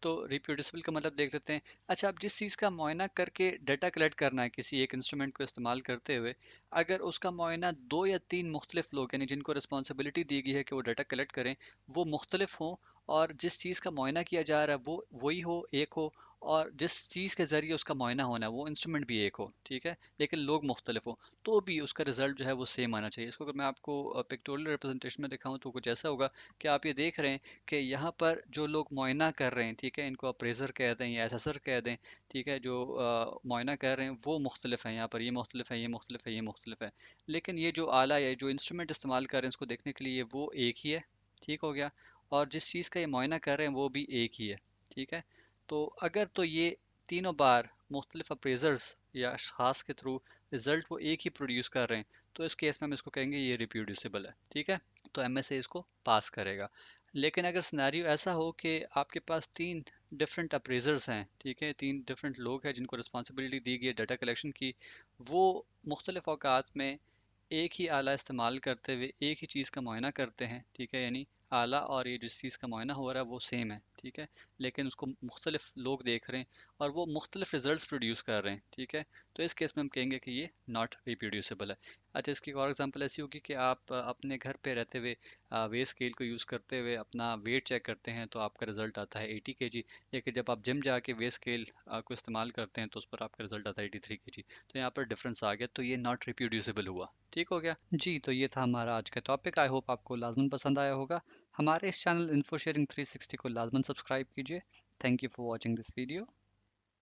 तो रिप्रोड्यूसिबल का मतलब देख सकते हैं। अच्छा, आप जिस चीज़ का मुआयना करके डाटा कलेक्ट करना है किसी एक इंस्ट्रूमेंट को इस्तेमाल करते हुए, अगर उसका मुआयना दो या तीन मुख्तलिफ लोग यानी जिनको रिस्पॉन्सिबिलिटी दी गई है कि वो डाटा कलेक्ट करें, वो मुख्तलिफ हों, और जिस चीज़ का मुआयना किया जा रहा है वो वही हो, एक हो, और जिस चीज़ के ज़रिए उसका मुआयना होना है वो इंस्ट्रूमेंट भी एक हो, ठीक है, लेकिन लोग मुख्तलिफ हों, तो भी उसका रिजल्ट जो है वो सेम आना चाहिए। इसको अगर मैं आपको पिक्टोरियल रिप्रेजेंटेशन में दिखाऊं तो कुछ ऐसा होगा कि आप ये देख रहे हैं कि यहाँ पर जो लोग मुआयना कर रहे हैं, ठीक है, इनको अप्रेजर कह दें या एसेसर कह दें, ठीक है, जो मुआयना कर रहे हैं वो मुख्तलिफ हैं, यहाँ पर ये मुख्तलिफ है, ये मुख्तलिफ है, ये मुख्तलिफ है, लेकिन ये जो आला या जो इंस्ट्रूमेंट इस्तेमाल कर रहे हैं इसको देखने के लिए वो एक ही है, ठीक हो गया, और जिस चीज़ का ये मुआयना कर रहे हैं वो भी एक ही है, ठीक है। तो अगर तो ये तीनों बार मुख्तलिफ अप्रेजर्स या अशखास के थ्रू रिजल्ट वो एक ही प्रोड्यूस कर रहे हैं, तो इस केस में हम इसको कहेंगे ये रिप्रोड्यूसिबल है, ठीक है, तो एमएसए इसको पास करेगा। लेकिन अगर सिनेरियो ऐसा हो कि आपके पास तीन डिफरेंट अप्रेजर्स हैं, ठीक है, तीन डिफरेंट लोग हैं जिनको रिस्पॉन्सिबिलिटी दी गई है डाटा कलेक्शन की, वो मुख्तलिफ औकात में एक ही आला इस्तेमाल करते हुए एक ही चीज़ का मुआयना करते हैं, ठीक है, यानी आला और ये जिस चीज़ का मुआयना हो रहा है वो सेम है, ठीक है, लेकिन उसको मुख्तलिफ लोग देख रहे हैं और वो मुख्तलिफ रिजल्ट्स प्रोड्यूस कर रहे हैं, ठीक है, तो इस केस में हम कहेंगे कि ये नॉट रिप्रोड्यूसिबल है। अच्छा, इसकी एक और एग्जांपल ऐसी होगी कि आप अपने घर पे रहते हुए वेट स्केल को यूज़ करते हुए अपना वेट चेक करते हैं तो आपका रिजल्ट आता है 80 kg, लेकिन जब आप जिम जाके वेट स्केल को इस्तेमाल करते हैं तो उस पर आपका रिजल्ट आता है 83 kg, तो यहाँ पर डिफरेंस आ गया, तो ये नॉट रिप्रोड्यूसिबल हुआ, ठीक हो गया जी। तो ये था हमारा आज का टॉपिक, आई होप आपको लाजमन पसंद आया होगा। हमारे इस चैनल इन्फो शेयरिंग 360 को लाजमन सब्सक्राइब कीजिए। Thank you for watching this video.